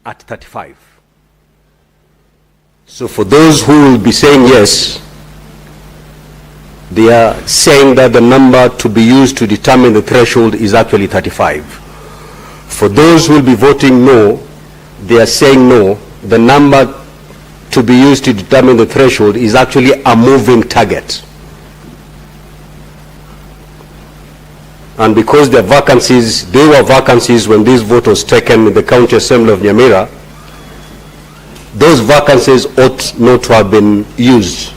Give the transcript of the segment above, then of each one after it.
at 35. So for those who will be saying yes, they are saying that the number to be used to determine the threshold is actually 35. For those who will be voting no, they are saying no, the number to be used to determine the threshold is actually a moving target. And because there are vacancies, there were vacancies when this vote was taken in the County Assembly of Nyamira, those vacancies ought not to have been used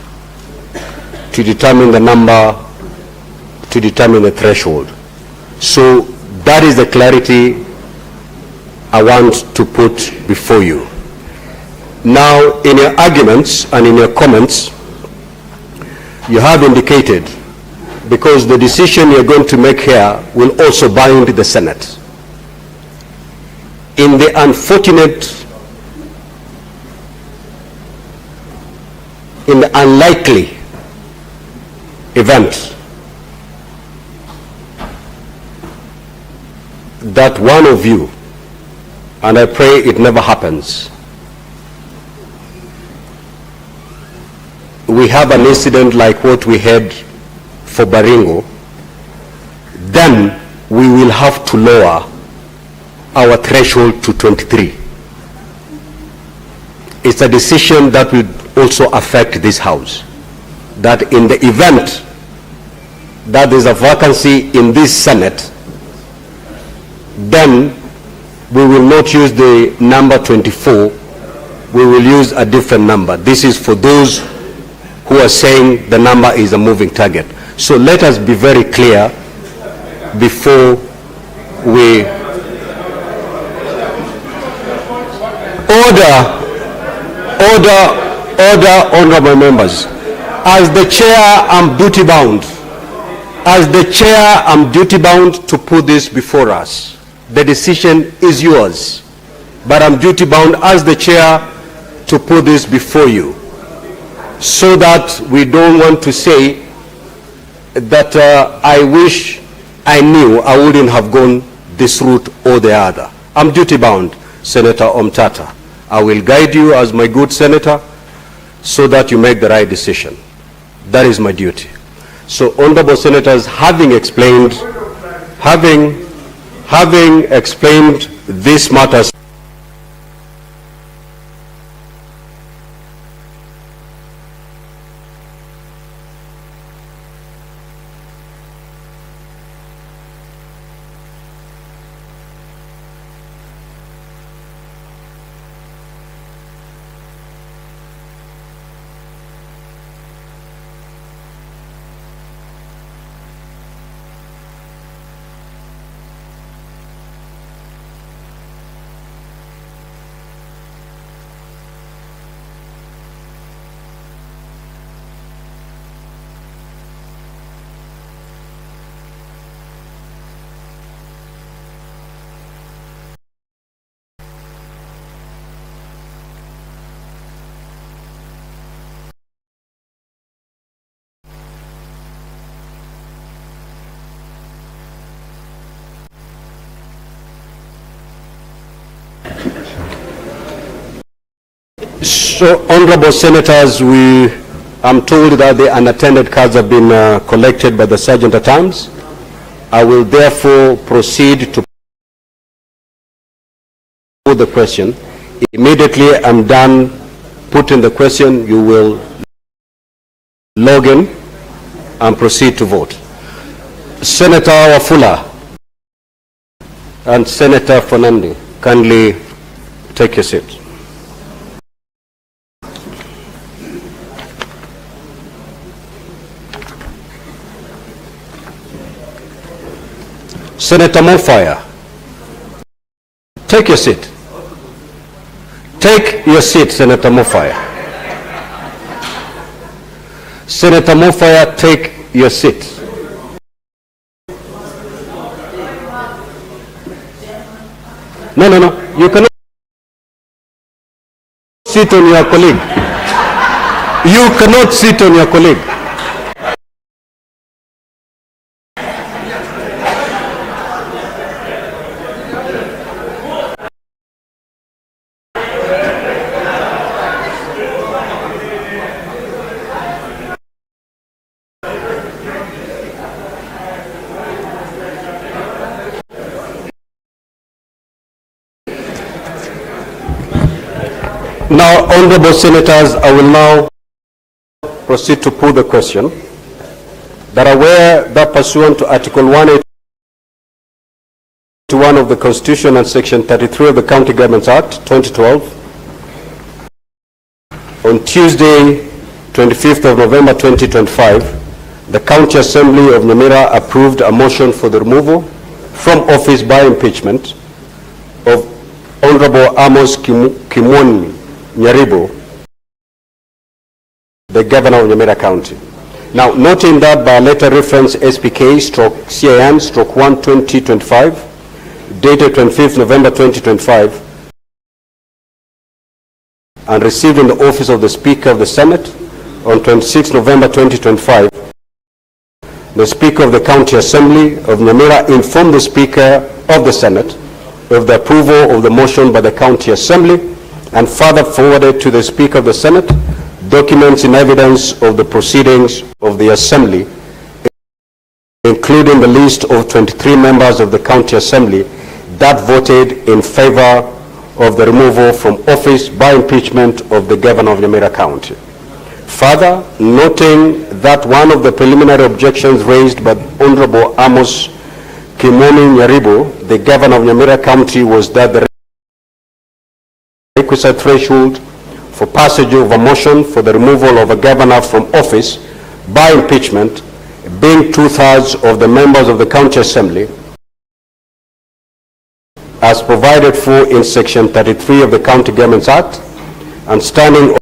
to determine the number, to determine the threshold. So that is the clarity I want to put before you. Now, in your arguments and in your comments, you have indicated, because the decision you're going to make here will also bind the Senate. In the unlikely event that one of you, and I pray it never happens, we have an incident like what we had for Baringo, then we will have to lower our threshold to 23. It's a decision that will also affect this House, that in the event that there's a vacancy in this Senate, then we will not use the number 24, we will use a different number. This is for those who are saying the number is a moving target. So let us be very clear before we order, honorable members. As the chair, I'm duty bound. As the chair, I'm duty bound to put this before us. The decision is yours, but I'm duty bound as the chair to put this before you, so that we don't want to say that I wish I knew I wouldn't have gone this route or the other. I'm duty bound, Senator Omtata. I will guide you as my good senator so that you make the right decision. That is my duty. So, honorable senators, having explained these matters, so, honorable senators, I'm told that the unattended cards have been collected by the Sergeant at Arms. I will therefore proceed to put the question. Immediately I'm done putting the question, you will log in and proceed to vote. Senator Wafula and Senator Fernandi, kindly take your seat. Senator Mofire, take your seat. Take your seat, Senator Mofire. Senator Mofire, take your seat. No. You cannot sit on your colleague. You cannot sit on your colleague. Now, honorable senators, I will now proceed to put the question that are aware that pursuant to Article 181 of the Constitution and Section 33 of the County Governments Act 2012, on Tuesday, 25th of November 2025, the County Assembly of Nyamira approved a motion for the removal from office by impeachment of Honorable Amos Nyaribo, the Governor of Nyamira County. Now, noting that by letter reference SPK/CIN/1/2025, dated 25th November 2025, and received in the office of the Speaker of the Senate on 26th November 2025, the Speaker of the County Assembly of Nyamira informed the Speaker of the Senate of the approval of the motion by the County Assembly, and further forwarded to the Speaker of the Senate documents in evidence of the proceedings of the Assembly, including the list of 23 members of the County Assembly that voted in favor of the removal from office by impeachment of the Governor of Nyamira County. Further, noting that one of the preliminary objections raised by Honorable Amos Nyaribo, the Governor of Nyamira County, was that the requisite threshold for passage of a motion for the removal of a governor from office by impeachment being 2/3 of the members of the County Assembly, as provided for in Section 33 of the County Governments Act and Standing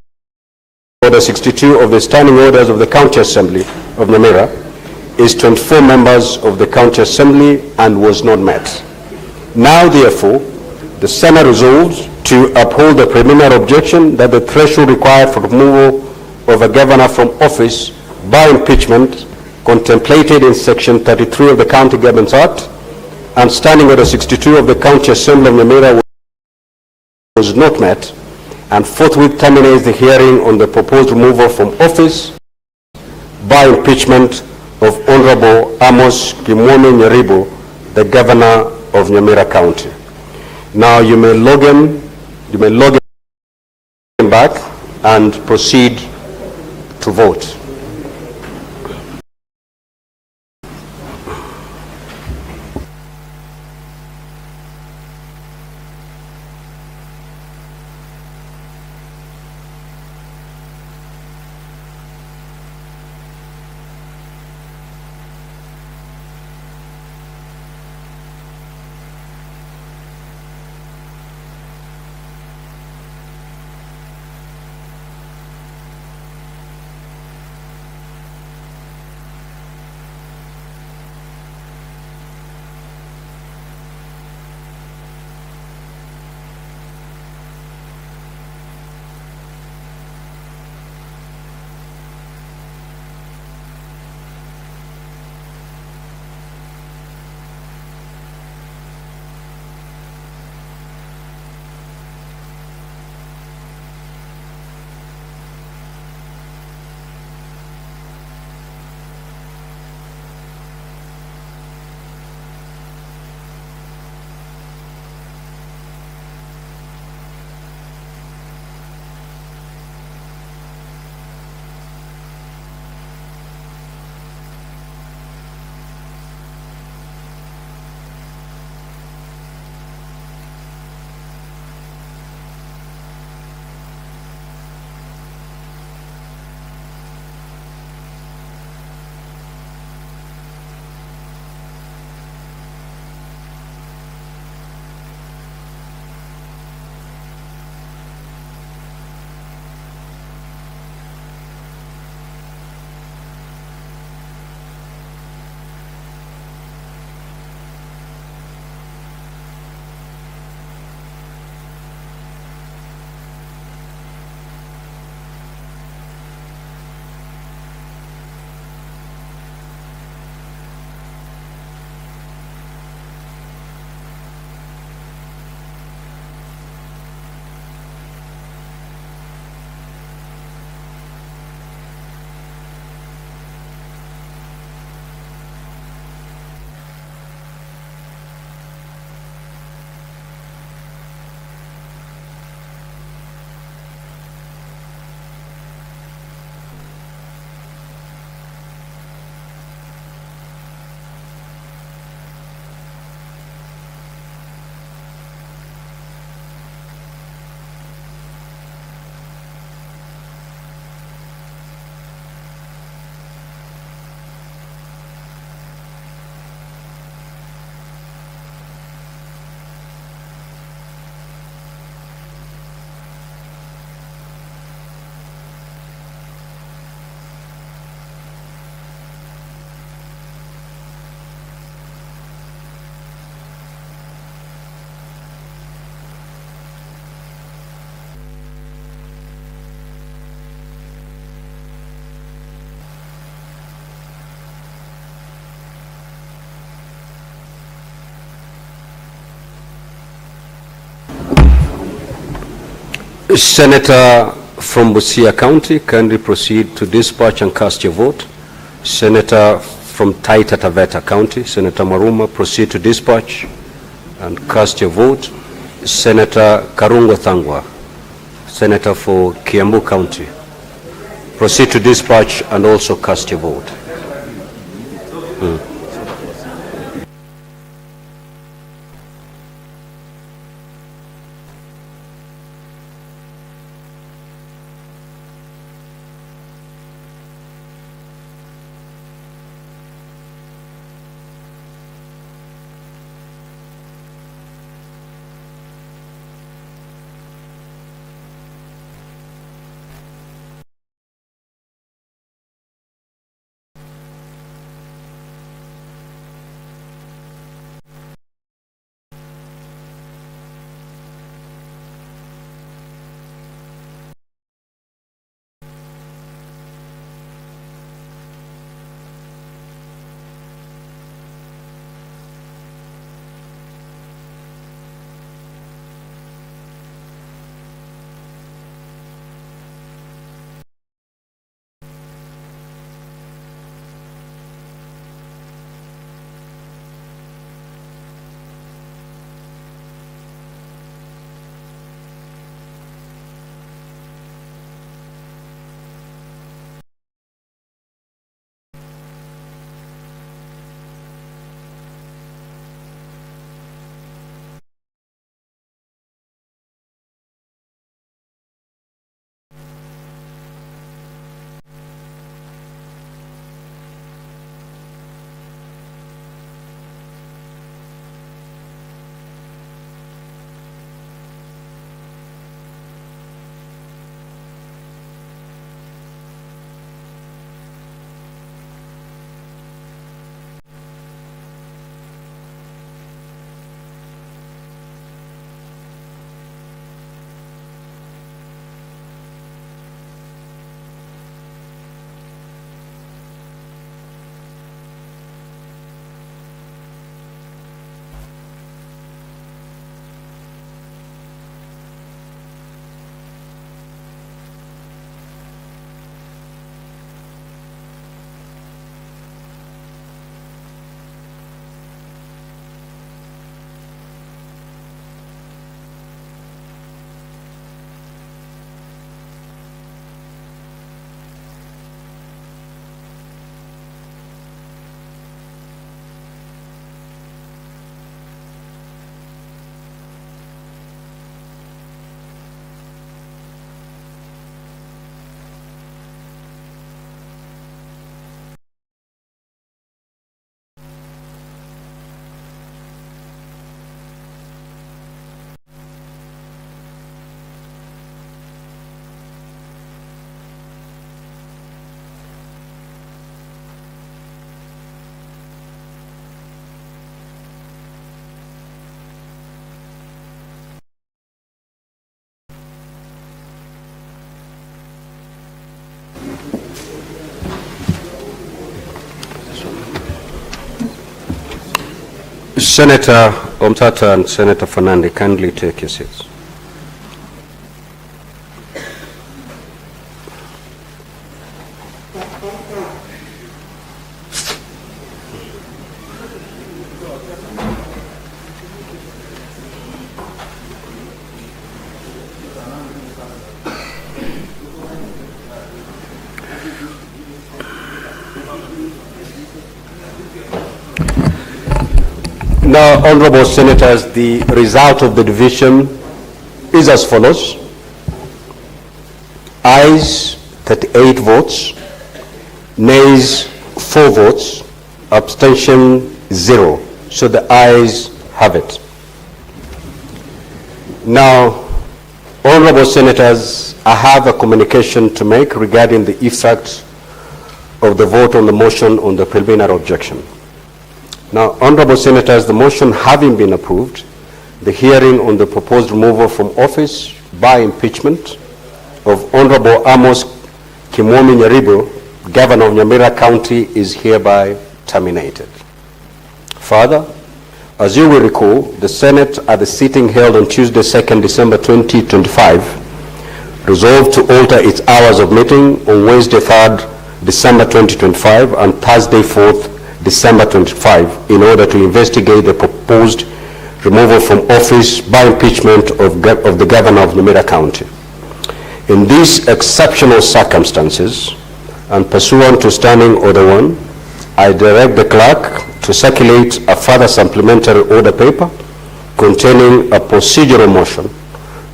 Order 62 of the Standing Orders of the County Assembly of Nyamira, is 24 members of the County Assembly and was not met. Now, therefore, the Senate resolves to uphold the preliminary objection that the threshold required for removal of a governor from office by impeachment contemplated in Section 33 of the County Governments Act and Standing Order 62 of the County Assembly of Nyamira was not met, and forthwith terminates the hearing on the proposed removal from office by impeachment of Honorable Amos Nyaribo, the Governor of Nyamira County. Now you may log in back and proceed to vote. Senator from Busia County, kindly proceed to dispatch and cast your vote. Senator from Taita Taveta County, Senator Maruma, proceed to dispatch and cast your vote. Senator Karungo Thangwa, Senator for Kiambu County, proceed to dispatch and also cast your vote. Senator Omtata and Senator Fernande, kindly take your seats. Now, Honorable Senators, the result of the division is as follows. Ayes 38 votes, nays 4 votes, abstention 0. So the ayes have it. Now, Honorable Senators, I have a communication to make regarding the effect of the vote on the motion on the preliminary objection. Now, Honorable Senators, the motion having been approved, the hearing on the proposed removal from office by impeachment of Honorable Amos Nyaribo, Governor of Nyamira County, is hereby terminated. Further, as you will recall, the Senate at the sitting held on Tuesday, 2nd December 2025, resolved to alter its hours of meeting on Wednesday 3rd December 2025 and Thursday 4th December 25 in order to investigate the proposed removal from office by impeachment of the governor of Nyamira County. In these exceptional circumstances and pursuant to Standing Order 1, I direct the clerk to circulate a further supplementary order paper containing a procedural motion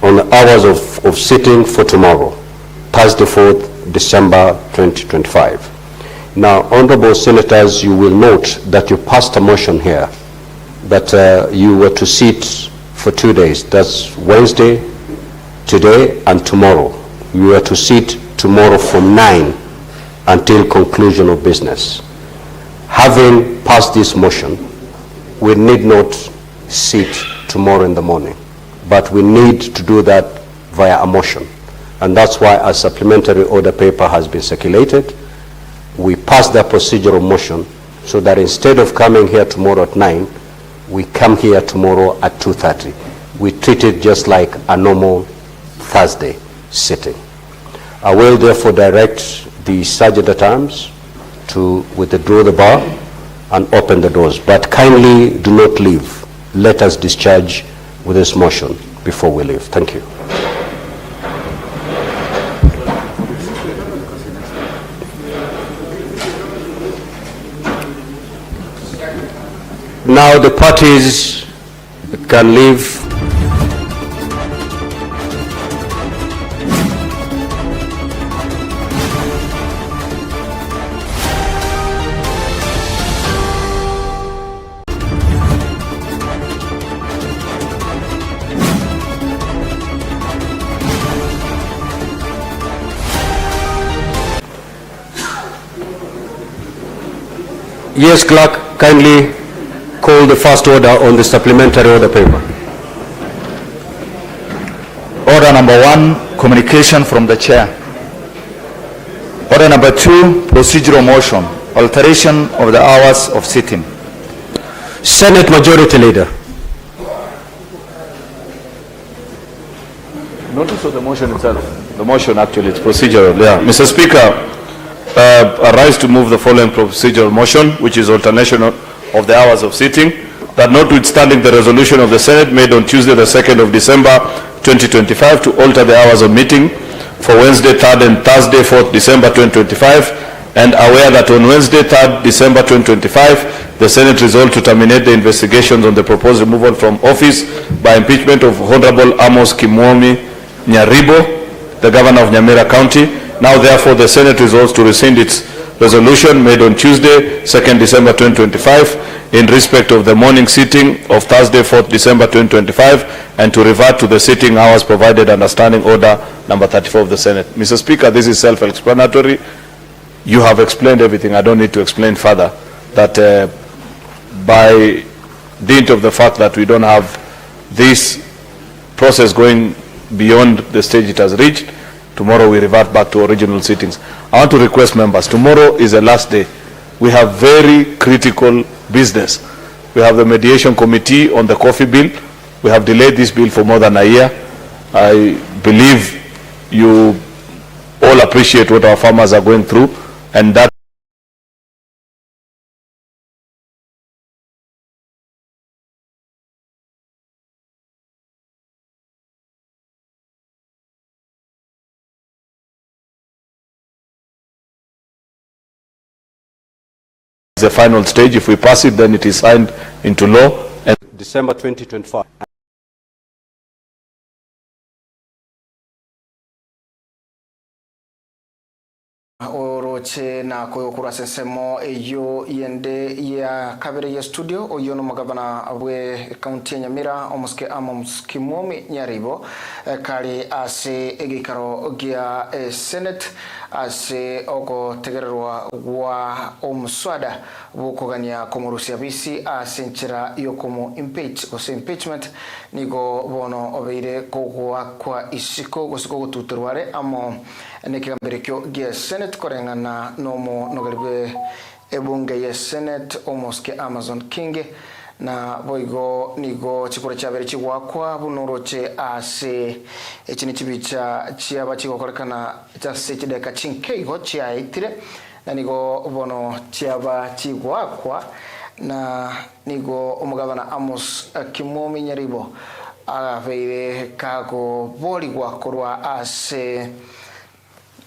on the hours of sitting for tomorrow, Thursday 4th December 2025. Now, honorable senators, you will note that you passed a motion here that you were to sit for 2 days. That's Wednesday, today, and tomorrow. You were to sit tomorrow from 9 until conclusion of business. Having passed this motion, we need not sit tomorrow in the morning, but we need to do that via a motion. And that's why a supplementary order paper has been circulated. We passed that procedural motion so that instead of coming here tomorrow at 9, we come here tomorrow at 2:30. We treat it just like a normal Thursday sitting. I will therefore direct the Sergeant at Arms to withdraw the bar and open the doors. But kindly do not leave. Let us discharge with this motion before we leave. Thank you. Now the parties can leave. Yes, clerk, kindly call the first order on the supplementary order paper. Order number 1, communication from the chair. Order number 2, procedural motion, alteration of the hours of sitting. Senate Majority Leader. Notice of the motion itself. The motion actually is procedural. Yeah, Mr. Speaker, I rise to move the following procedural motion, which is alternation of the hours of sitting, that notwithstanding the resolution of the Senate made on Tuesday the 2nd of December 2025 to alter the hours of meeting for Wednesday 3rd and Thursday 4th December 2025, and aware that on Wednesday 3rd December 2025 the Senate resolved to terminate the investigations on the proposed removal from office by impeachment of Honorable Amos Nyaribo, the governor of Nyamira County. Now therefore the Senate resolves to rescind its resolution made on Tuesday 2nd December 2025 in respect of the morning sitting of Thursday 4th December 2025 and to revert to the sitting hours provided under Standing Order number 34 of the Senate. Mr. Speaker, this is self-explanatory. You have explained everything. I don't need to explain further that by dint of the fact that we don't have this process going beyond the stage it has reached, tomorrow we revert back to original sittings. I want to request members, tomorrow is the last day. We have very critical business. We have the mediation committee on the coffee bill. We have delayed this bill for more than a year. I believe you all appreciate what our farmers are going through, and that the final stage. If we pass it, then it is signed into law. And December 2025. Oroche na kuyukura sensemo eyo yende ya kabere ya studio oyo no magabana abwe county ya Nyamira omuske Amos Nyaribo kali ase egikaro gia Senate ase ogo tegererwa wa omuswada bukugania komurusia bisi ase nchira yokomo impeachment nigo bono obeire kogwa kwa isiko gosiko gututurware amo nekigamberekyo gia Senate korengana nomo nogaribwe ebunge ya Senate omoske Amazon King na boigo nigo chikore chabere chigwakwa bunoroche ase echini chibicha chiaba chigokorekana chase chideka chinkeigo chiaitire na nigo bono chiaba chigwakwa na nigo omugabana Amos Nyaribo agabeire kago boli gwakorwa ase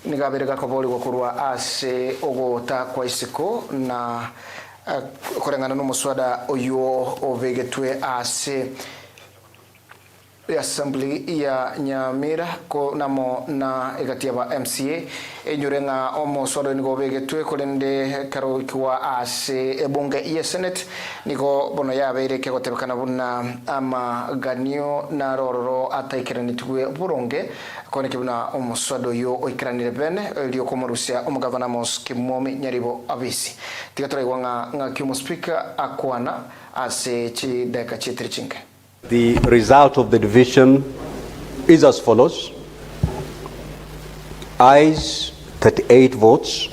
nigabere kako boli gwakorwa ase ogota kwa isiko na korengana n'umuswada oyo obegetwe ase assembly ya Nyamira ko namo na egatiaba MCA enyurenga omuswada nigo obegetwe kolende karo ikiwa ase ebunge ya Senate nigo bono yabeire kegotebekana buna amaganio na rororo ataikiranitwe buronge koneke buna omuswada oyo oikiranire bene elio komorusia omugabana Amos Nyaribo abisi tigatora nga kiumo speaker akwana ase chi deka chitrichinke. The result of the division is as follows. Ayes 38 votes,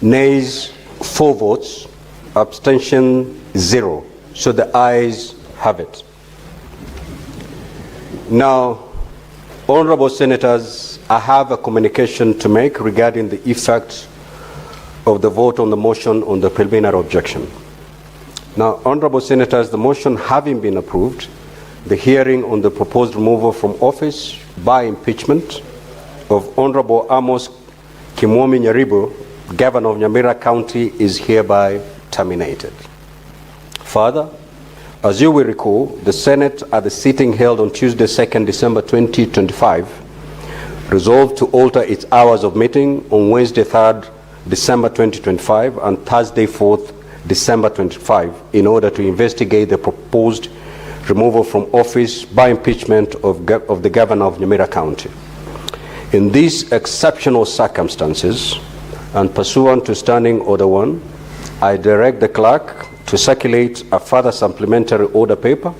nays 4 votes, abstention 0. So the ayes have it. Now, honorable senators, I have a communication to make regarding the effect of the vote on the motion on the preliminary objection. Now, honorable senators, the motion having been approved, the hearing on the proposed removal from office by impeachment of Honorable Amos Nyaribo, Governor of Nyamira County, is hereby terminated. Further, as you will recall, the Senate at the sitting held on Tuesday, 2nd December 2025, resolved to alter its hours of meeting on Wednesday, 3rd December 2025 and Thursday, 4th December 25 in order to investigate the proposed removal from office by impeachment of the governor of Nyamira County. In these exceptional circumstances and pursuant to Standing Order 1, I direct the clerk to circulate a further supplementary order paper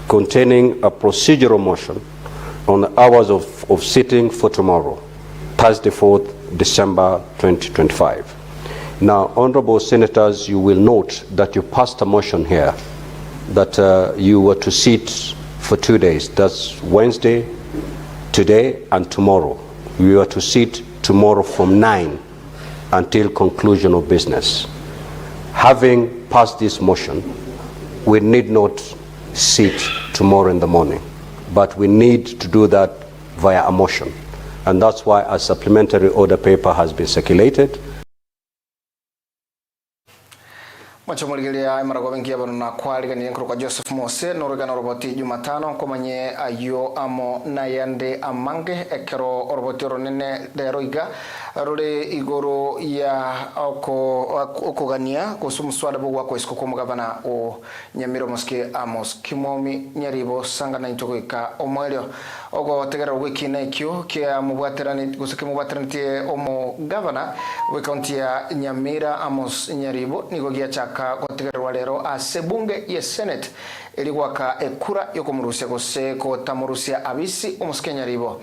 containing a procedural motion on the hours of sitting for tomorrow, Thursday, 4th December 2025. Now, honorable senators, you will note that you passed a motion here that you were to sit for 2 days. That's Wednesday, today, and tomorrow. We were to sit tomorrow from 9 until conclusion of business. Having passed this motion, we need not sit tomorrow in the morning, but we need to do that via a motion. And that's why a supplementary order paper has been circulated. Machomuligilia imarago bengi yabano na kwali gani nkuru Joseph Mose norega na roboti Jumatano komanye ayo amo nayande amange ekero roboti ronene deroiga rore igoro ya okogania kusumuswada bugwa ko iskoko mugabana o Nyamira Amos Nyaribo sanga na intogoika omwelio ogo tegera wiki na ikyo kia mubwaterani gusike mubwaterani omo gavana we county ya Nyamira Amos Nyaribo nigogia chaka gotegerwa lero asebunge ya Senate eligwaka ekura yokomurusia gose ko tamurusia abisi Amos Nyaribo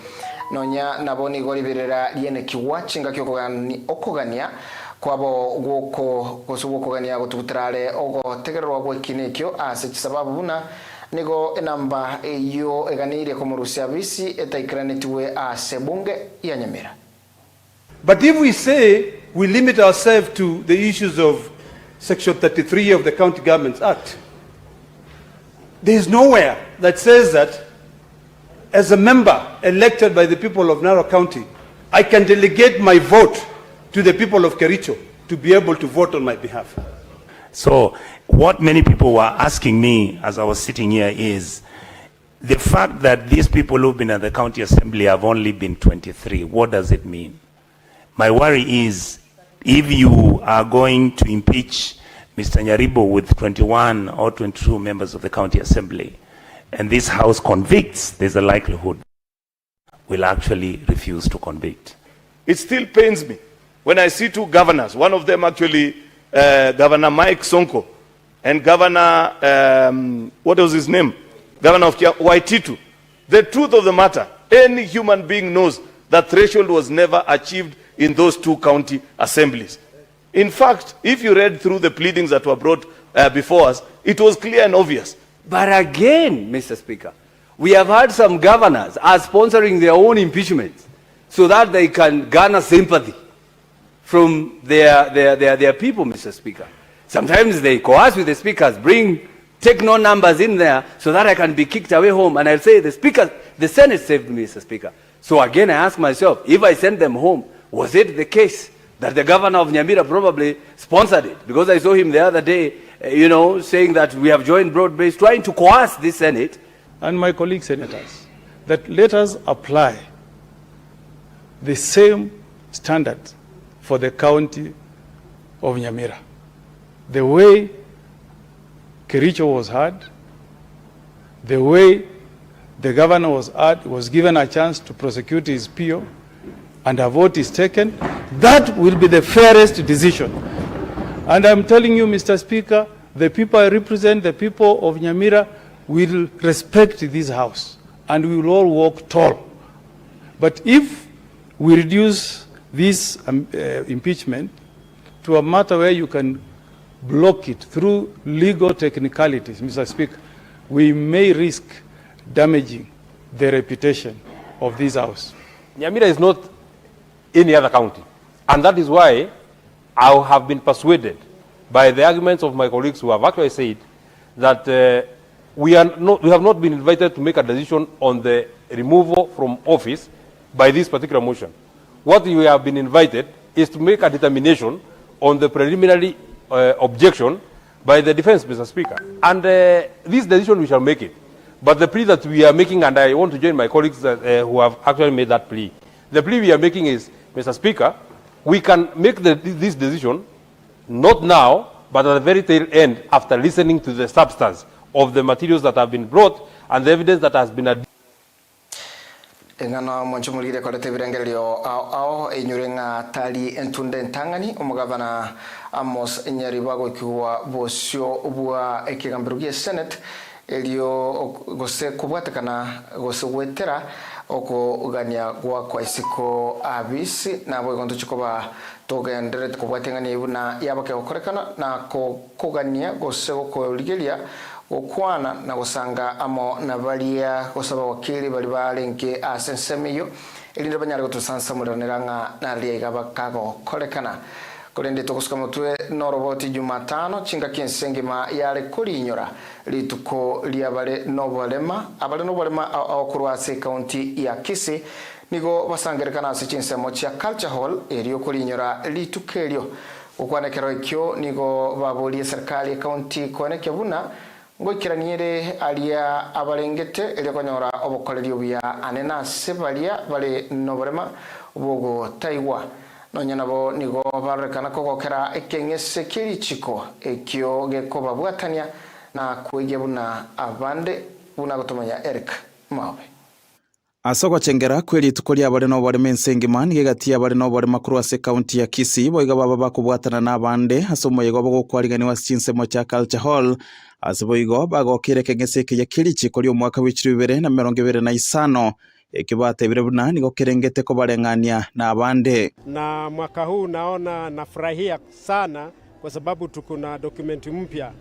nonya naboni golibirera yene kiwachinga okogania kwabo goko gosubokogania gotubutrale ogo tegerwa gwekinekyo ase sababu buna nigo enamba yo eganire komurusia abisi etaikranetiwe asebunge ya Nyamira. But if we say we limit ourselves to the issues of Section 33 of the County Governments Act, there is nowhere that says that as a member elected by the people of Narok County, I can delegate my vote to the people of Kericho to be able to vote on my behalf. So what many people were asking me as I was sitting here is the fact that these people who've been at the county assembly have only been 23. What does it mean? My worry is if you are going to impeach Mr. Nyaribo with 21 or 22 members of the county assembly, and this house convicts, there's a likelihood will actually refuse to convict. It still pains me when I see two governors, one of them actually Governor Mike Sonko and Governor, what was his name? Governor of Waititu. The truth of the matter, any human being knows that threshold was never achieved in those two county assemblies. In fact, if you read through the pleadings that were brought before us, it was clear and obvious. But again, Mr. Speaker, we have had some governors are sponsoring their own impeachment so that they can garner sympathy from their people, Mr. Speaker. Sometimes they coerce with the speakers, take no numbers in there so that I can be kicked away home. And I'll say, the Senate saved me, Mr. Speaker. So again, I ask myself, if I send them home, was it the case that the governor of Nyamira probably sponsored it? Because I saw him the other day, saying that we have joined broad-based, trying to coerce this Senate. And my colleague senators, that let us apply the same standards for the county of Nyamira. The way Kericho was heard, the way the governor was given a chance to prosecute his PO, and a vote is taken, that will be the fairest decision. And I'm telling you, Mr. Speaker, the people I represent, the people of Nyamira, will respect this house, and we will all walk tall. But if we reduce this impeachment to a matter where you can block it through legal technicalities, Mr. Speaker, we may risk damaging the reputation of this house. Nyamira is not any other county, and that is why I have been persuaded by the arguments of my colleagues who have actually said that we have not been invited to make a decision on the removal from office by this particular motion. What we have been invited is to make a determination on the preliminary objection by the defense, Mr. Speaker. And this decision we shall make it. But the plea that we are making, and I want to join my colleagues who have actually made that plea, the plea we are making is, Mr. Speaker, we can make this decision not now, but at the very tail end after listening to the substance of the materials that have been brought and the evidence that has been engano monchumulire kolete birengerero ao enyurenga tali entunde ntangani omugavana Amos Nyaribo gokiwa bosio bwa ekigambirugie Senate elio gose kubwatekana gose wetera okugania gwa kwa isiko abisi nabo igonto chikoba togendere kubwatengani ibuna yabake okorekana na kugania gose okoligelia okwana na gusanga amo nabalia gusaba wakili bali balenke asensemeyo elinde banyari gotusansa muraniranga na lia igaba kago korekana kolende tokuska mutwe noroboti Jumatano chinga kinsengema yale kulinyora lituko liabale nobolema abale nobolema akurwase county ya Kisii nigo basangerekana asichinsemo cha culture hall eriyo kulinyora litukelyo ukwanekero ikyo nigo babulie serikali county koneke buna ngokiraniere alia abalengete elekonyora obukolerio bya anena sebalia bale nobolema bogo taiwa nonyanabo nigo barekana kokokera ekengese kirichiko ekyo gekoba bwatania na kuige buna abande buna gotomanya Eric Mawe asoko chengera kweli tukolia bale no bale mensengima nigegatia bale no bale makuru ase county ya Kisii boiga baba bakubwatana n'abande asomo yego bagokwarigani wa chinsemo cha culture hall asiboigo bagokire kengese ya kirichiko lyo mwaka wa 2025 ekibate bire buna nigo kerengete ko barengania na abande na mwaka huu naona nafurahia sana kwa sababu tuko na dokumenti mpya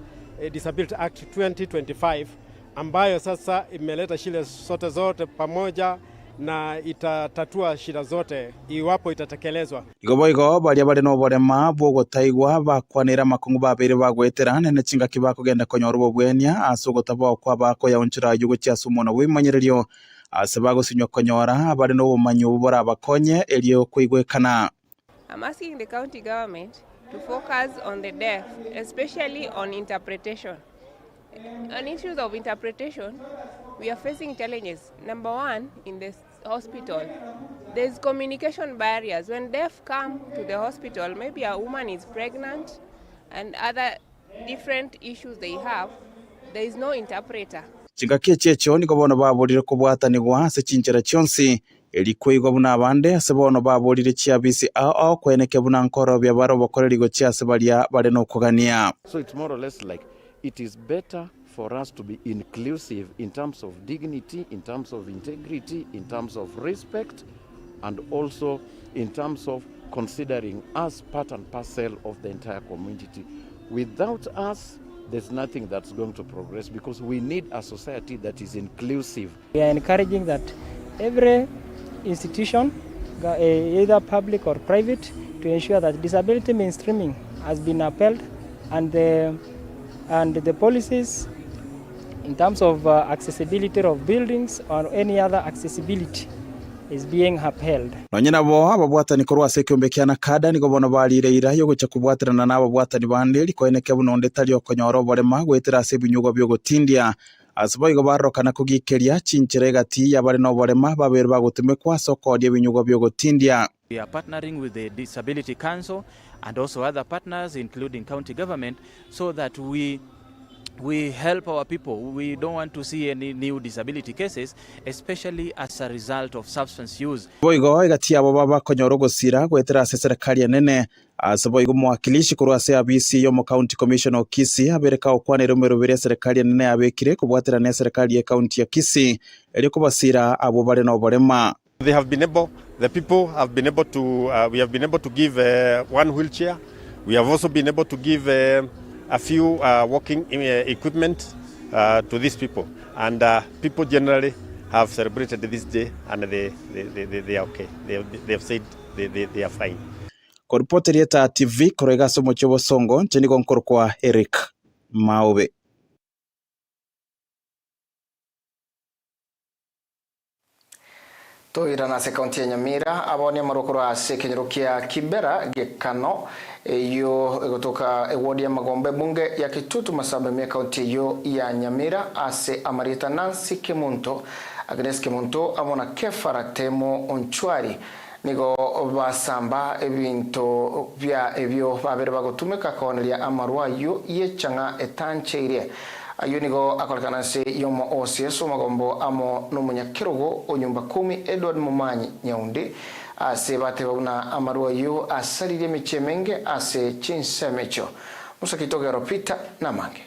Disability Act 2025 ambayo sasa imeleta shida zote pamoja na itatatua shida zote iwapo itatekelezwa. Igoboigo bali bale no bolema bwogo taigwa bakwanira makungu babiri bagwetera nene chinga kibako genda konyorwa bwenia asogotaba kwa bako ya onchira yugo cyasumona wimanyererio asabago sinywa konyora bale no bumanyi ubora abakonye elio kwigwekana. I'm asking the county government to focus on the deaf, especially on interpretation. On issues of interpretation, we are facing challenges. Number one, in the hospital, there's communication barriers. When deaf come to the hospital, maybe a woman is pregnant and other different issues they have, there is no interpreter. Chingakie checho niko bono babolire kubwatanirwa se chinchera chonsi elikwigwa buna abande asebono babolire chiabisi ao kweneke buna nkoro bya baro bakorerigo chiase balia bale no kugania. So it's more or less like it is better for us to be inclusive in terms of dignity, in terms of integrity, in terms of respect, and also in terms of considering us part and parcel of the entire community. Without us there's nothing that's going to progress, because we need a society that is inclusive. We are encouraging that every institution, either public or private, to ensure that disability mainstreaming has been upheld, and the policies in terms of accessibility of buildings or any other accessibility is being upheld. Nonyina bo ababwatani korwa sekiombe kiana kada nigo bono balire ira yo gucha kubwatirana na ababwatani bande likoeneke buno ndetali okonyoro borema gwetira sebinyugo byo gutindia asibo igo barokana kugikeria chinchire gati yabare no borema babere bagutumekwa soko die binyugo byo gutindia. We are partnering with the Disability Council and also other partners including county government so that we help our people. We don't want to see any new disability cases, especially as a result of substance use. Boigo igati abo baba konyoro gusira gwetera serikali nene asabo igo mwakilishi kurwa CBC yo mu county commission of Kisii abereka okwane rumero bere serikali nene abekire kubwatira ne serikali ya county ya Kisii eri kubasira abo bare no borema. They have been able, the people have been able to, we have been able to give one wheelchair. We have also been able to give a few walking equipment to these people. And people generally have celebrated this day and they are okay. They have said they are fine. Koripoti Rieta TV korega somo chobo songo nchini konkorokwa Eric Maobe. Toirana se kaunti ya Nyamira abone marokoro ase kenyerokia Kibera gekano yo gotoka wodi ya Magombe bunge ya Kitutu Masabe kaunti yo ya Nyamira ase Amarita Nancy Kemunto Agnes Kemunto amona kefara temo onchwari nigo basamba ebinto bya ebyo babere bagotumeka konelia amarwa yo yechanga etancheire ayunigo akolekana se yomo osieso Magombo amo nomunyakirogo onyumba 10 Edward Mumanyi Nyaundi ase batebuna amarwa yo asalire michemenge ase chinsemecho musakitogero Peter Namange.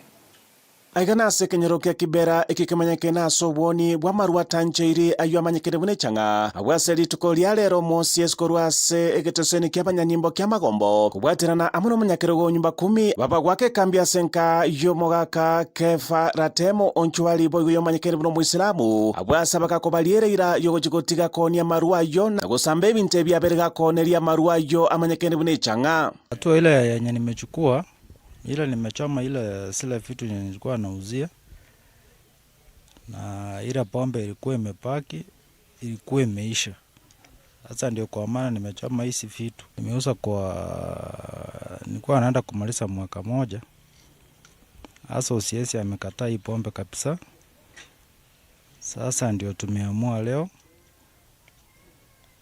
Aigana ase kenyerokia Kibera ikikemanyake na soboni bwa marwa tancheire ayo amanyekere bune changa abwaseri tukolia lero mosi eskorwa ase egetoseni kyabanyanyimbo kya Magombo kubwatirana amuno munyakirogo nyumba 10 baba gwake kambia senka yo mogaka kefa ratemo onchwali boyo yo manyekere buno muislamu abwasa bakakobaliere ira yo gojigotiga konia marwa yo na gosambe binte byaberega koneria marwa yo amanyekere bune changa hatua ile yenye nimechukua ila nimechoma ile sile vitu nilikuwa nauzia na ila pombe ilikuwa imepaki ilikuwa imeisha. Sasa ndio kwa maana nimechoma hizi vitu. Nimeuza kwa nilikuwa naenda kumaliza mwaka moja. Sasa OCS amekataa hii pombe kabisa. Sasa ndio tumeamua leo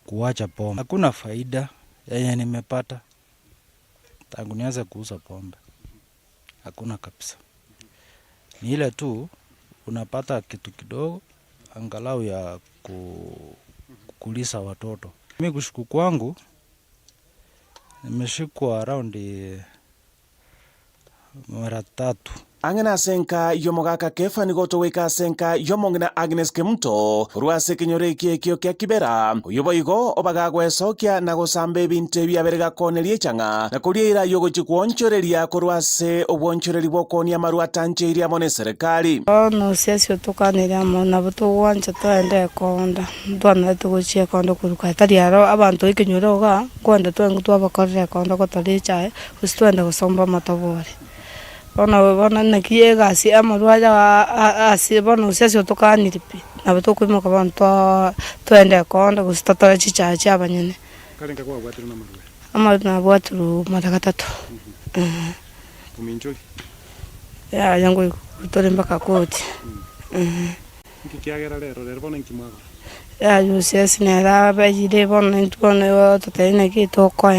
kuacha pombe. Hakuna faida yenye nimepata tangu nianze kuuza pombe. Hakuna kabisa. Ni ile tu unapata kitu kidogo angalau ya kukulisa watoto. Mimi kushuku kwangu nimeshikwa around mara 3. Angena senka yomogaka kefa nigoto weka senka yomongena Agnes Kemunto ruase kinyoreki kyo kya Kibera uyoboigo obagagwe sokia na gosambe binte byaberega konelie changa na kuliera yogo chikwonchorelia korwase obwonchoreri bokonia marwa tancheria mone serikali no sesio tokaneria mona buto wanja twende konda ndwana tugochie konda kuruka tariaro abantu ikinyoroga konda twengu twabakorera konda kotalicha ustwenda gusomba matabore bona nakie gasi amarwaja asi bona sesio tokaniripi na buto kwimoka bantu twende konda gustatara chicha cyabanyene kalenga kwa bwatu na marwa ama na bwatu matakatatu uminjoi ya yangu kutore mpaka koti kikiagera lero bona nkimwaga ya yusesi nera bajire bona ntone totene kitoko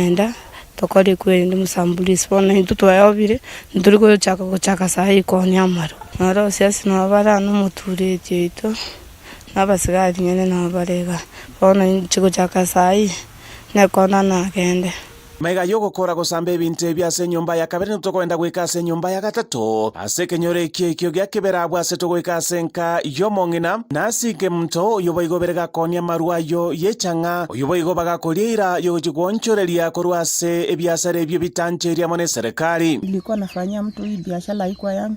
tokori kwende musambulisi bona ntutu yabire nturi ko chaka sahi ko nyamaro naro sesi no bara no muture tito nabasigari nyene no barega bona nchiko chaka sahi ne kona na kende maiga yogokora gusamba ebintu byase nyumba ya kabiri nitukwenda gwika ase nyumba ya gatatu ase kenyore kio gya kibera bwase tugwika ase nka yomong'ina nasike muntu uyu boigo berega konia marwayo yechanga uyu boigo bagakorira yogigwonchoreria korwa ase ebiasara ebyo bitancheria mone serikali. Nilikuwa nafanyia mtu hii biashara haikuwa yangu.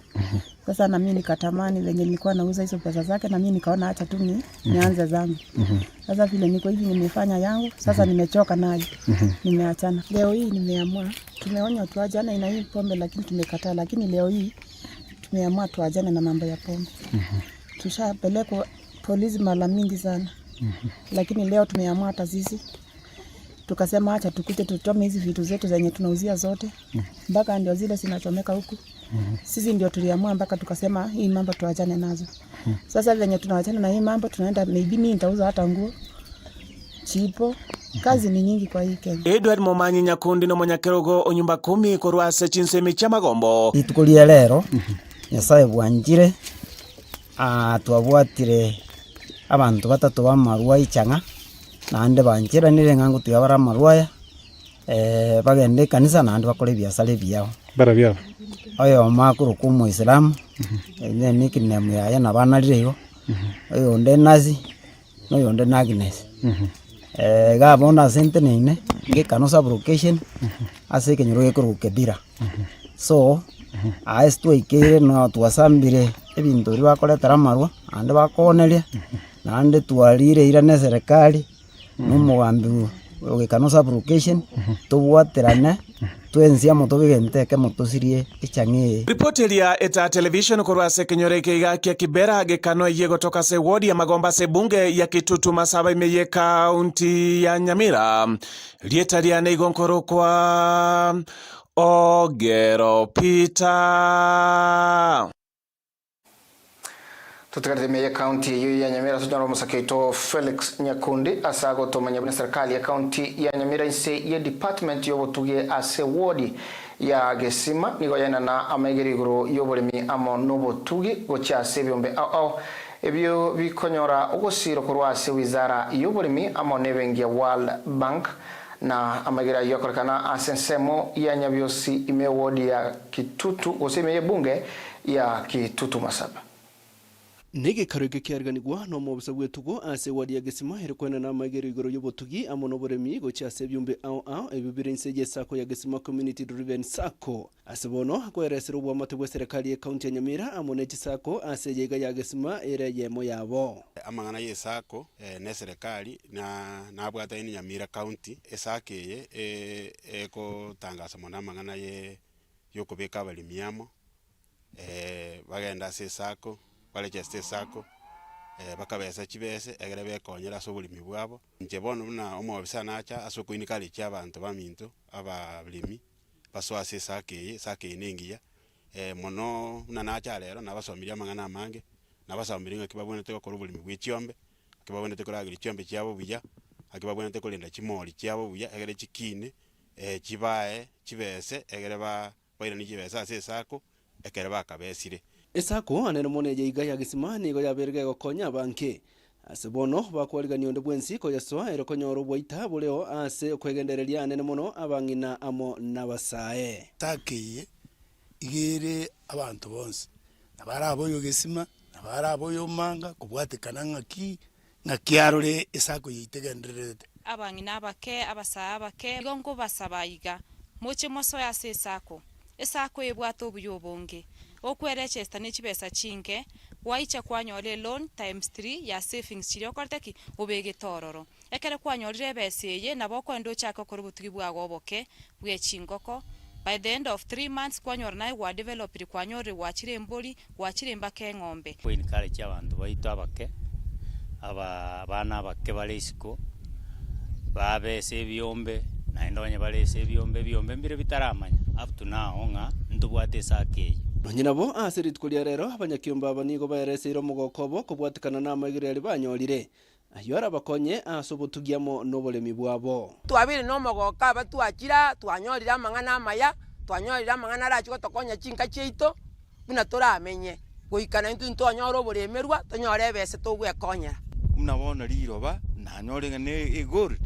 Sasa na mimi nikatamani venye nilikuwa nauza hizo pesa zake na mimi nikaona acha tu nianze zangu. Sasa vile niko hivi nimefanya yangu, sasa nimechoka nayo. Nimeachana. Leo hii nimeamua tumeonya tuachane na hii pombe lakini tumekataa, lakini leo hii tumeamua tuachane na mambo ya pombe. Tushapelekwa polisi mara mingi sana. Lakini leo tumeamua hata sisi tukasema acha tukute tutome hizi vitu zetu zenye tunauzia zote mpaka ndio zile zinachomeka huku. Sisi ndio tuliamua mpaka tukasema hii mambo tuachane nazo. Sasa venye tunaachana na hii mambo tunaenda maybe mimi nitauza hata nguo chipo. Kazi ni nyingi kwa hii Kenya. Edward Momanyi Nyakundi no Munyakerogo onyumba 10 korwa ase chinsemi cha Magombo. Itukulia lero Nyasaye bwanjire twabwatire abantu batatu bamarwa ichanga nande banjira nire ngangu tuyabara marwaya bagende kanisa nande bakore biasara byao bara byao ayo makuru kumu Islam ne nikinemu ya na bana riyo ayo nde nazi no yonde nagines ga bona sente nene nge kanosa brocation ase kenyoro yekuruke bira so aestu ikere no twasambire ebintu ri bakore taramarwa ande bakoneria nande twalire ira ne serikali n'umugambi w'ekanosa application tubwaterane twensia moto bigenteke motosirie ichangi. Ripoti ya Eta Television korwa se kenyore keiga kia kibera gekano yego toka se wodi ya Magomba se bunge ya Kitutu Masaba imeye kaunti ya Nyamira lieta liane igonkoro kwa Ogero Peter. Tutegereje kaunti hiyo ya Nyamira sojana musakeito Felix Nyakundi asago to manyabune serikali ya kaunti ya Nyamira ise ya department yobotuge ase wodi ya Gesima nigo yana na amegeriguro yobolemi amo nobotuge gocha sebyombe au ebyo bikonyora ogosiro korwa ase wizara yobolemi amo nebengia World Bank na amagera yokorkana asensemo ya Nyabiosi ime wodi ya Kitutu oseme bunge ya Kitutu Masaba. Nege karoge kiarganigwa no mobisa wetugo ase wadi ya Gesima herekwena na mageri igoro yobotugi amono boremi go chase byumbe au ebibirense je sako ya Gesima community driven sako asebono akweresero bwa matwe serikali ya county ya Nyamira amone chisako ase yega ya Gesima ere yemo yabo amangana ye sako ne serikali na bwata ini Nyamira county esakeye eko tangasa mona mangana ye yokobeka balimiamo bagenda se sako wale cheste sako bakabesa chibese egere bekonyera sobulimi bwabo nje bono na omobisa nacha asokuinikali cy'abantu baminto abalimi baswase sake nengiya mono nacha lero nabasomiria mangana amange nabasomiringa kibabonete ko korubulimi bw'icyombe kibabonete ko ragiri cyombe cyabo buya akibabonete ko lenda kimori cyabo buya egere chikine kibae chibese egere baira ni chibese ase sako ekere bakabesire esako anene mone ye iga ya Gesima nigo yaberege gokonya banke asebono bakwariganio nde bwensi ko yasoa ero konyoro bwaita buleo ase kwegendereria anene mono abangina amo nabasae takiye igere abantu bonse nabara aboyo Gesima nabara aboyo manga kubwatikana ngakiarore esako yitegenderete abangina abake abasae abake gongo basabayiga moche moso ya sesako esako ebwato buyobonge okwerechesta n'ekibesa chinke waicha kwanyole loan times 3 ya savings chiri okorteki obege tororo ekere kwanyolire beseye nabo kwendo chako korubutugi bwagoboke bwechingoko by the end of 3 months kwanyora naye wa develop kwanyore wachire mboli wachire mbake ng'ombe point kale cy'abantu baito abake bana abake balesiko babese byombe naenda banye balese byombe mbire bitaramanya up to now nga ntubwate sake Nyinabo aserit kulia rero abanyakiomba banigo baeresero mugokobo kubwatikana na amagire ali banyolire ayora bakonye asobotugiamo nobolemi bwabo twabire no mugoka batwakira twanyolira amangana amaya twanyolira amangana rachiko tokonya chinka cheito buna toramenye goikana intu ntonyoro boremerwa tonyore bese togwekonyera mnabona liroba nanyorenga ne igor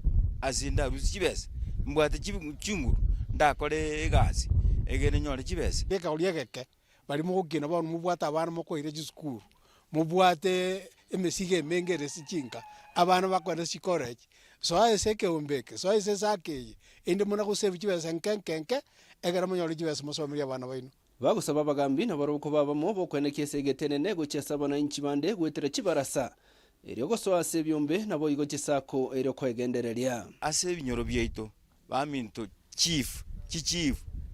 azinda rusibese mbwate chinguru ndakore egasi egene nyore chibese beka uliegeke bali mugukina bano mubwata abana mukoire chisukuru mubwate emesige mengere sichinka abana bakwenda college so aiseke umbeke so aise sakeye indi muna kusave chibese nkenkenke egera munyore chibese musomera abana baino bagusaba bagambi nabaruko babamo bokwenekia segetenene gochesa abananchi bande gwetera chibarasa eryo gosoa ase byombe nabo igo chisako eryo kwegendereria ase binyoro byaito baminto chief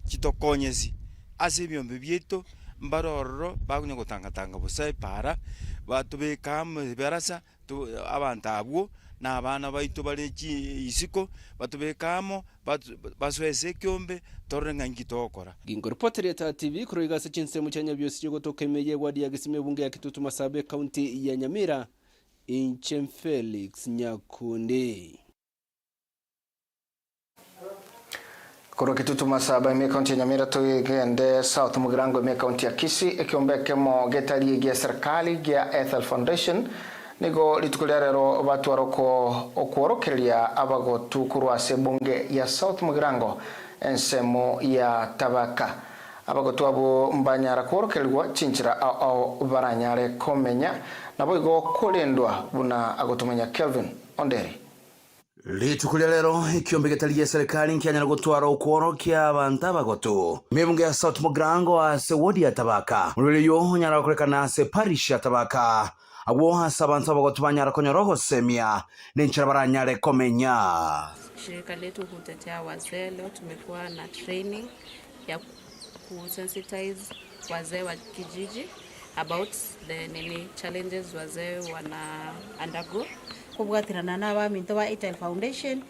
chitokonyesi ase byombe byaito mbarororo bagunya gutanga busa para batubeka barasa abantu abwo na abana baito bari isiko batubekamo baswese kyombe torenga ngitokora gingo reporter ya TV kuroiga se chinsemo cyanya byose cyo gutokemeye wadi ya gisime bunge ya Kitutu Masabe county ya Nyamira Inchem Felix Nyakunde Koro Kitutu Masabe me county ya Nyamira to gende South Mugirango me county ya Kisii ekiombeke mo getali ya serikali ya Ethel Foundation nigo litukulerero batu waroko okuorokeria abagotu kurwase bunge ya South Mugirango ensemo ya tabaka abagotu abo mbanyara kuorokerwa chinchira au baranyare komenya nabo igo kolendwa buna agotumenya Kelvin Onderi litukulerero ikiombe getali ya serikali nkianyara gutwara okuorokia abantu abagotu mebunge ya South Mugirango ase wodi ya tabaka mulyo nyara kurekana ase parish ya tabaka agwo hasa abantu abagotu banyara konyoroho semia nenchira baranyare komenya. Shirika letu kutetea wazee leo tumekuwa na training ya kusensitize wazee wa kijiji about the challenges wazee wana undergo kubwatirana n'abaminto ba Ethel Foundation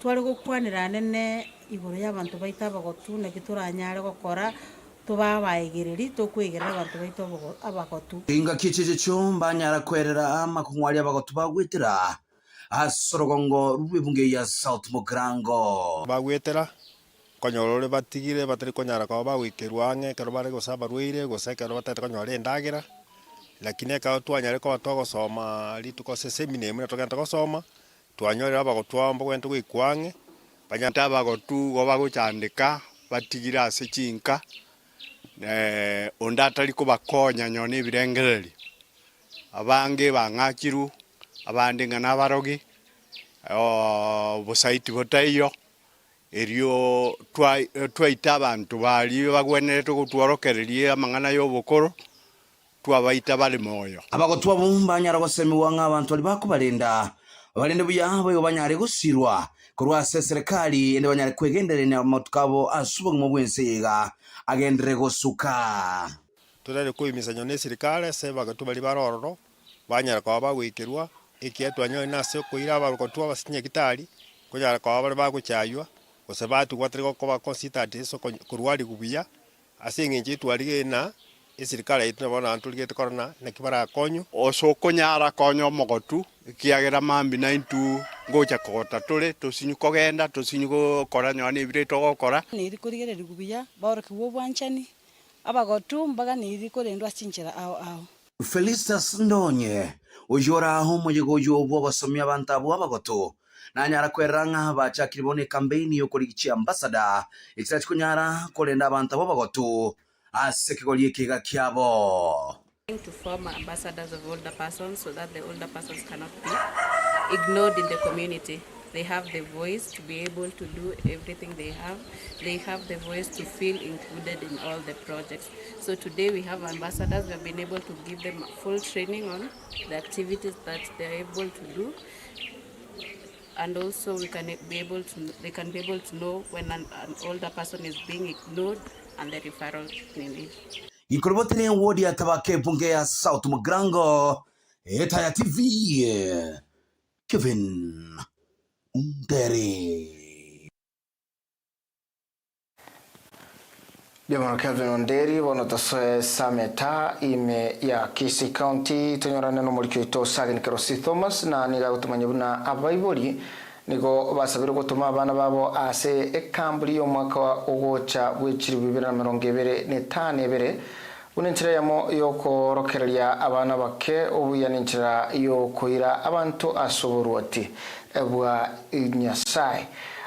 twari gukwanira nene igoro y'abantu baita abagotu na gituranyare gukora tubabaigiriri tukwigerera abantu baito abagotu inga kichije cyumba nyara kwerera makunwari abagotu bagwitira asorogongo rwibunge ya South Mugirango bagwitira konyorore batigire batari konyara kwa bagwikirwange karo bare gusaba rwire gusekero batete konyore ndagira lakini ka twanyare ko batogosoma lituko sesemine mwe togenda gusoma twanyorera abagotu ambo gwento gwikwange banyata abagotu go baguchandika batigira ase chinka ondatari kubakonya nyone ibirengereri abange bangakiru abandi ngana barogi busaiti botayo eryo twaita abantu bali bagwenerete gutworokereria amangana y'obukoro twabaita bali moyo abagotu abumbanyara gosemiwa nk'abantu bali bakubalinda balinde buyabo banyare gusirwa kurwase serikali ende banyare kwegenderera motukabo asubo mu bwensega agendere gosuka turare kwimisa nyone serikali se bagatu bali barororo banyara kwa bagwikirwa ikietu anyo nase kuira abagotu abasinye kitali kunyara kwa bali baguchaywa osabatu kwatriko ko bakonsitati so kurwali kubuya asinge twali na serikali itu bona antuligete korona na kibara konyo osokonyara konyo mogotu kiagera mambi na intu ngocha kota tole tosinyu kogenda tosinyu gukora nyone ibire togokora niri kurigere rigubiya boroke bwanchani abagotu mbaga niri kurendwa chinchira ao Felicitas Ndonye ujora aho muyigo yobo basomya abantu abo abagotu nanyara kweranga bachakiribone campaign yo kuri ambassador ikirati kunyara kolenda abantu abo abagotu asekegoliye kiga kyabo to form ambassadors of older persons so that the older persons cannot be ignored in the community. They have the voice to be able to do everything they have. They have the voice to feel included in all the projects. So today we have ambassadors. We have been able to give them full training on the activities that they are able to do. And also they can be able to know when an older person is being ignored and the referral needed. Ikorobotene wodi ya tabake bunge ya South Mugirango Etaya TV Kevin Onderi Jamano Kelvin Onderi wono tasoe sameta ime ya Kisii County tunyorane no mulikyo ito Sagin Kerosi Thomas na niga gutumanya buna abaibori nigo basabira gutuma abana babo ase ekambuli yo mwaka wa ugocha w'ikiri 2025 ebere unenchira yamo yoko rokerelia abana bake ubuya nenchira yo koira abantu asoboruati ebwa Nyasai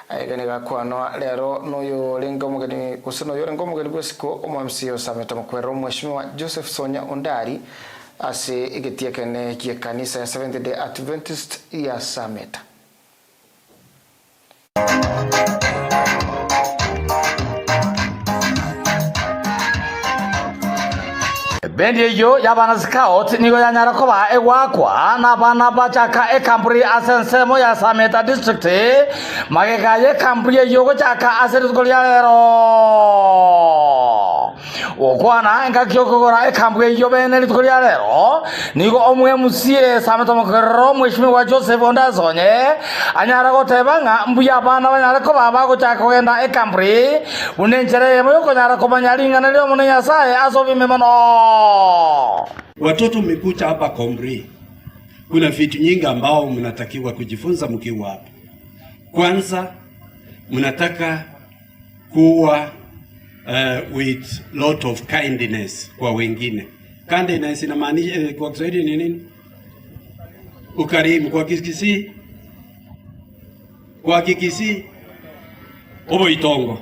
gani gakwano lero noyo lengo mugeni kusino yo lengo mugeni gwesiko omwamsio sameta mukwero mheshimiwa Joseph Sonya Ondari ase igetia kene kia kanisa ya Seventh Day Adventist ya Sameta. Bendi yo yabana scout nigo ya Nyarakoba egwakwa na bana bachaka ekamburi asensemo ya Sameta district mageka ye kamburi yo gochaka aserutgol ya lero okwana enga kyokogora ekamburi yo bene litgol ya lero nigo omwe musie Sameta mokero mheshimiwa Joseph Ondazonye anyara gotebanga mbuya bana banyarakoba bagochaka kugenda ekamburi unenjere yemo yo Nyarakoba nyaringana lyo munenya sae asobi memono. Watoto mmekuja hapa Komri. Kuna vitu nyingi ambao mnatakiwa kujifunza mkiwa hapa. Kwanza mnataka kuwa with lot of kindness kwa wengine. Kindness inamaanisha kwa Kiswahili ni nini? Ukarimu. Kwa Kikisi? Kwa Kikisi obo itongo.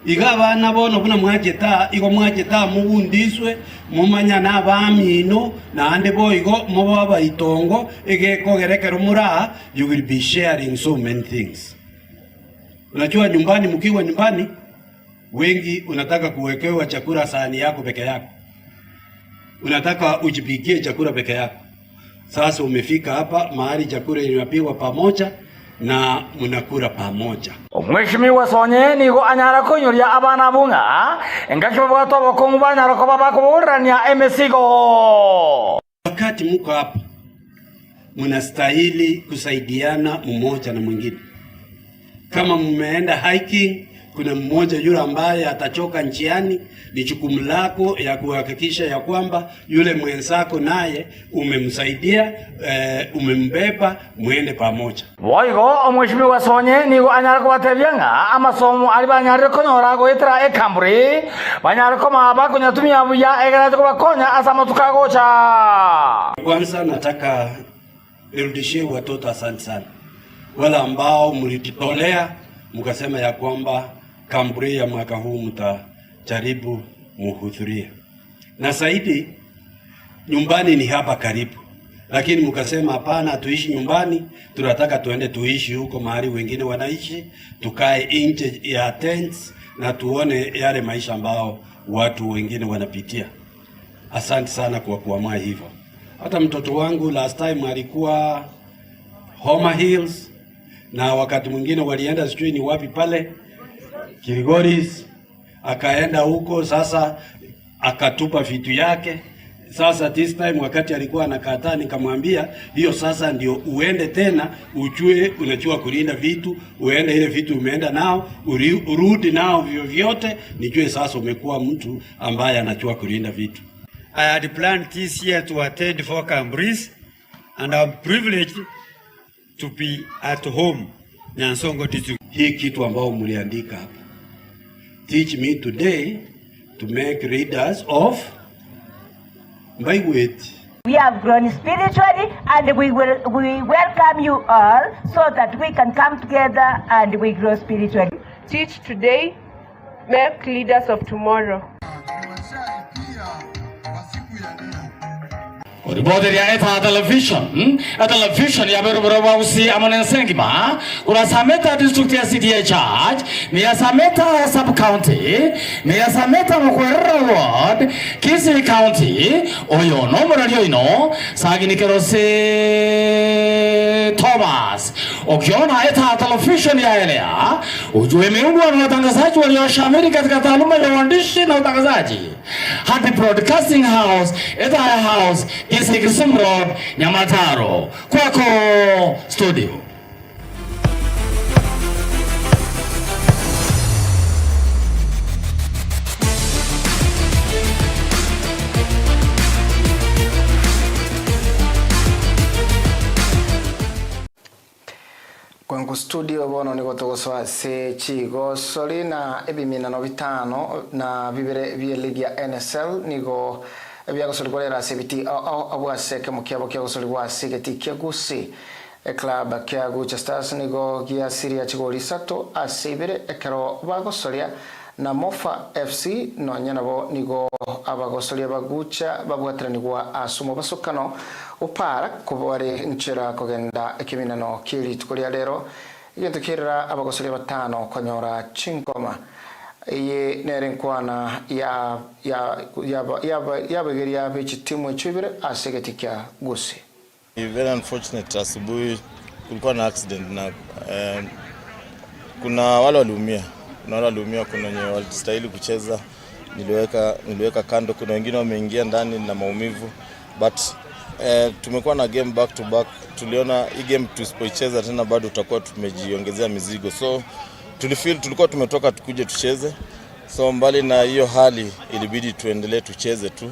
Igaba nabono kuna mwajeta mugundiswe mumanya nabamino nande boigo mubaba itongo egekogerekero mura, you will be sharing so many things. Unajua nyumbani, mkiwa nyumbani wengi unataka kuwekewa chakula sahani yako peke yako, unataka ujipikie chakula peke yako. Sasa umefika hapa mahali chakula inapikwa pamoja na mnakula pamoja. Mheshimiwa Sonye nigo anyara konyoria abana bunga engakyo bwato bokongu Nyarakoba bakuburania emesigo. Wakati mko hapa mnastahili kusaidiana mmoja na mwingine. Kama mmeenda hiking, kuna mmoja yule ambaye atachoka njiani, ni jukumu lako ya kuhakikisha ya kwamba yule mwenzako naye umemsaidia, umembeba, muende pamoja. Waigo mheshimiwa Sonye nigo anyara kubatebyanga amasomo ali banyara konyora goitra ekamburi Banyarakoba bakunyatumia buya egera kubakonya asama tukagocha. Kwanza nataka nirudishie watoto asante sana. Wala ambao mlitolea mkasema ya kwamba kamburi ya mwaka huu mtajaribu muhudhuria. Na zaidi nyumbani ni hapa karibu. Lakini mkasema hapana, tuishi nyumbani, tunataka tuende tuishi huko mahali wengine wanaishi, tukae nje ya tents na tuone yale maisha ambao watu wengine wanapitia. Asante sana kwa kuamua hivyo. Hata mtoto wangu last time alikuwa Homa Hills, na wakati mwingine walienda sijui ni wapi pale Kirigoris, akaenda huko. Sasa akatupa vitu yake. Sasa this time wakati alikuwa anakataa, nikamwambia hiyo sasa ndio uende tena ujue unajua kulinda vitu, uende ile vitu umeenda nao urudi nao vyote, nijue sasa umekuwa mtu ambaye anajua kulinda vitu. I had planned this year to attend 4 Cambri's and I'm privileged to be at home Nyansongo district. Hii kitu ambao mliandika hapa, teach me today to make readers of my word. We have grown spiritually and we welcome you all so that we can come together and we grow spiritually. Teach today, make leaders of tomorrow. Ripoti ya Eta television ya Berubero usi amonensengi ma kuna Sameta district ya CDA charge ni ya Sameta sub county ni ya Sameta Mkwero ward Kisii county oyo nomero lyo ino sagini kerose Thomas ukiona Eta television ya elea ujue miungwa na watangazaji walioshamiri katika taaluma ya uandishi na utangazaji. Hadi Broadcasting House, Eta House, Kisii Road, Nyamataro. Kwako studio. Kwangu studio bono niko togoswa se chigo soli na ebimina no bitano na bibere bielia NSL niko ebya gosoligorera sebiti abwase ke mukiabo kya gosoligwa sigeti kya gusi club kia Gucha Stars nigo gia siria chigori sato asibire ekero bagosoria na Mofa FC no nyanabo nigo abagosoria bagucha babwatanirwa asumo basukano upara kubare nchira kogenda ekiminano kiri tukoria rero igetukirira abagosoria batano konyora chinkoma iye nerenkwana ya begeria bichi timu echibire asegetika gusi. Very unfortunate, asubuhi kulikuwa na accident na kuna wale waliumia. Kuna wenye walistahili kucheza, niliweka kando, kuna wengine wameingia ndani na maumivu, but tumekuwa na game back to back. Tuliona hii game tusipoicheza tena bado tutakuwa tumejiongezea mizigo, so tulikuwa tumetoka tukuje tucheze, so mbali na hiyo hali ilibidi tuendelee tucheze tu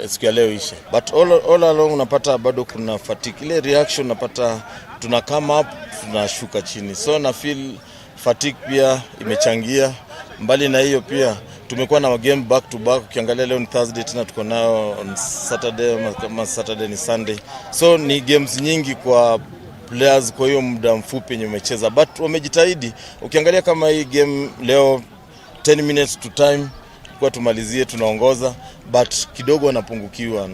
siku ya leo ishe, but all along unapata bado kuna fatigue, ile reaction unapata tuna come up tunashuka chini, so na feel fatigue pia imechangia. Mbali na hiyo pia tumekuwa na game back to back, ukiangalia leo ni Thursday tena tuko nayo on Saturday, kama Saturday ni Sunday, so ni games nyingi kwa players kwa hiyo muda mfupi yenye umecheza, but wamejitahidi. Ukiangalia kama hii game leo 10 minutes to time kwa tumalizie tunaongoza, but kidogo wanapungukiwa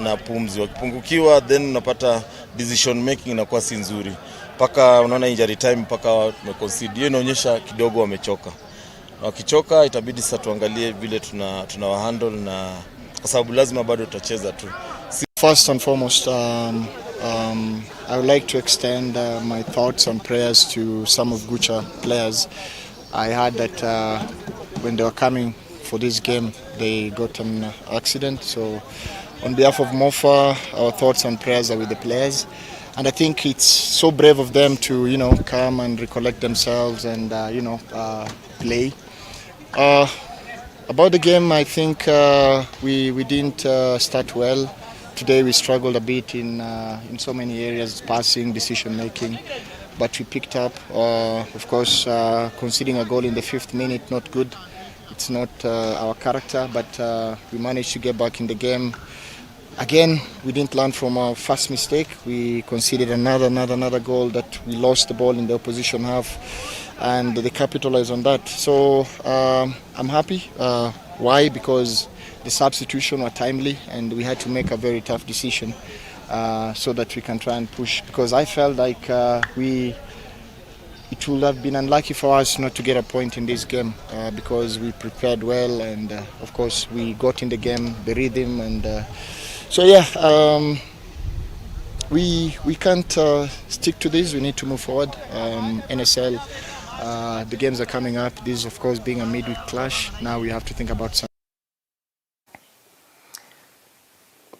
na pumzi. Wakipungukiwa then unapata decision making inakuwa si nzuri, paka unaona injury time paka tumeconcede. Hiyo inaonyesha kidogo wamechoka. Wakichoka itabidi sasa tuangalie vile tuna handle, na kwa sababu lazima bado tutacheza tu. First and foremost, I would like to extend my thoughts and prayers to some of Gucha players. I heard that when they were coming for this game, they got an accident. So on behalf of Mofa, our thoughts and prayers are with the players. And I think it's so brave of them to, come and recollect themselves and, play. About the game, I think we didn't start well. Today we struggled a bit in so many areas, passing, decision making. But we picked up, of course, conceding a goal in the 5th minute, not good. It's not our character, but we managed to get back in the game. Again, we didn't learn from our first mistake. We conceded another goal that we lost the ball in the opposition half, and they capitalized on that. So I'm happy. Why? Because the substitution were timely, and we had to make a very tough decision so that we can try and push. Because I felt like it would have been unlucky for us not to get a point in this game because we prepared well, and of course we got in the game, the rhythm, and we can't stick to this. We need to move forward. NSL, the games are coming up. This, of course, being a midweek clash. Now we have to think about something.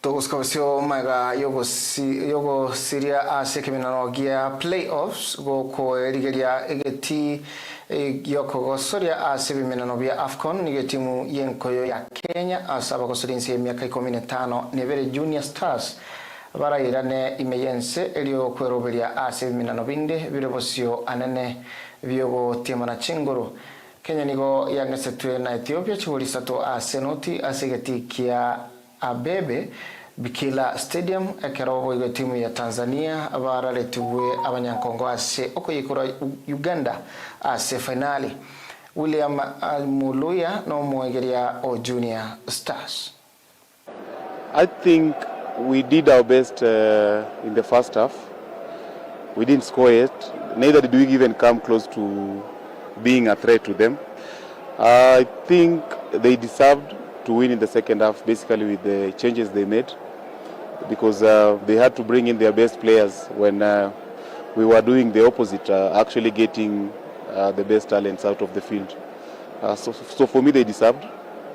Togoskabasio maga yogo siria asekeminanogia playoffs go ko erigeria egeti yoko soria asebiminano bia AFCON ni timu yenkoyo ya Kenya asaba ko sorinse miaka 15 nevere Junior Stars barairane imeyense elio kweroberia asebiminano binde birebosio anene biogo timana chinguru Kenya nigo yangesetwe na Ethiopia churi sato asenoti asegeti kia Abebe Bikila Stadium ekerobo igo timu ya Tanzania abaraletuwe abanyankongo ase okoyikora Uganda ase finali. William Muluya no mwegeria o Junior Stars. I think we did our best in the first half. We didn't score yet. Neither did we even come close to being a threat to them. I think they deserved to win in the second half, basically with the changes they made, because they had to bring in their best players when we were doing the opposite, actually getting the best talents out of the field. So for me, they deserved.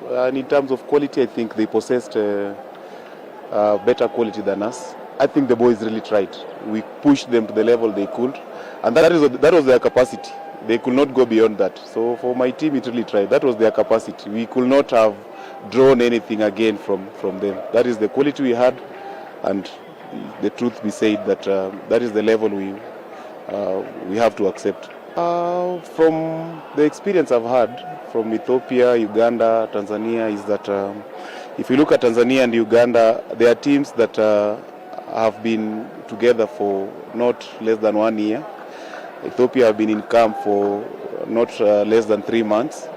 And in terms of quality, I think they possessed better quality than us. I think the boys really tried. We pushed them to the level they could, and that was their capacity. They could not go beyond that. So for my team, it really tried. That was their capacity. We could not have drawn anything again from them. That is the quality we had, and the truth be said that that is the level we have to accept. From the experience I've had from Ethiopia, Uganda, Tanzania, is that if you look at Tanzania and Uganda, they are teams that have been together for not less than 1 year. Ethiopia have been in camp for not less than 3 months.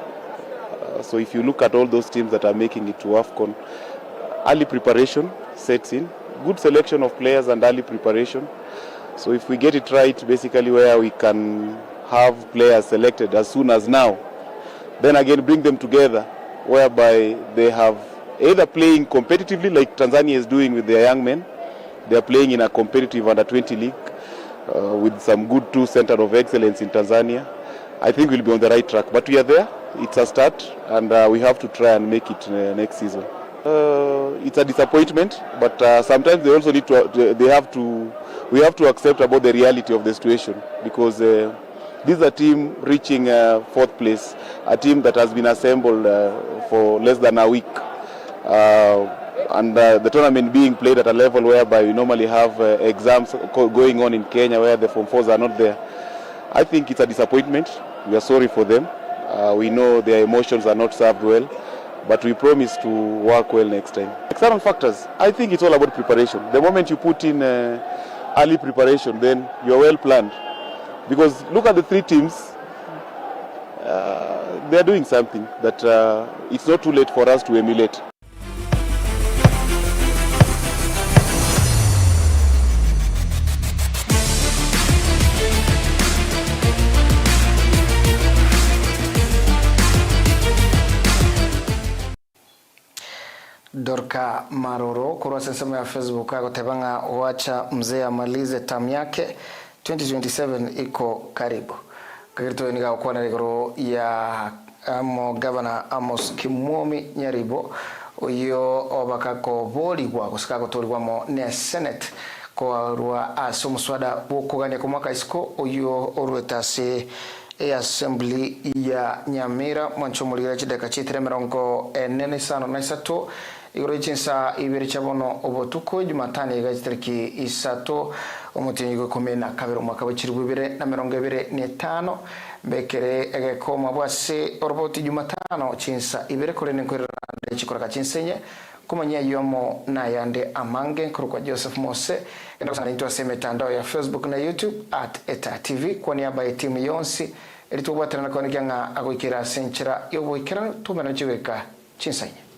So if you look at all those teams that are making it to AFCON, early preparation sets in, good selection of players and early preparation. So if we get it right, basically where we can have players selected as soon as now, then again bring them together, whereby they have either playing competitively like Tanzania is doing with their young men. They are playing in a competitive under-20 league with some good 2 centers of excellence in Tanzania. I think we'll be on the right track, but we are there. It's a start, and we have to try and make it next season. It's a disappointment, but sometimes they also need to. We have to accept about the reality of the situation, because this is a team reaching 4th place, a team that has been assembled for less than a week, and the tournament being played at a level whereby we normally have exams going on in Kenya where the Form 4s are not there. I think it's a disappointment. We are sorry for them. We know their emotions are not served well, but we promise to work well next time. External factors, I think it's all about preparation. The moment you put in early preparation, then you're well planned. Because look at the 3 teams, they're doing something that it's not too late for us to emulate. Dorka Maroro kurwa sensema ya Facebook yako tebanga wacha mzee amalize tamu yake 2027 iko karibu. Kakirito niga kwa na rigoro ya Governor Amos Nyaribo uyo obakako boli gwa kusaka gutulwa mo ne Senate kwa rwa asomuswada bukuganya ku mwaka isiko uyo orwetase Assembly ya Nyamira mwanchomulira chideka chitire 43 igoro chinsa ibiri chabono obotuko Jumatano igachitariki 3 omutinyigo 12 mwaka wa 2025 bekere egekoma bwase oroboti Jumatano chinsa ibiri korene nkorera chikora chinsenye kumanya yomo na yande amange kurukwa Joseph Mose enda sana nitwa mitandao ya Facebook na YouTube @ETA-TV kwa niaba ya timu yonsi elitubwaterana kwa nikyanga agoikira senchera yobo ikira tumana chiweka chinsanya.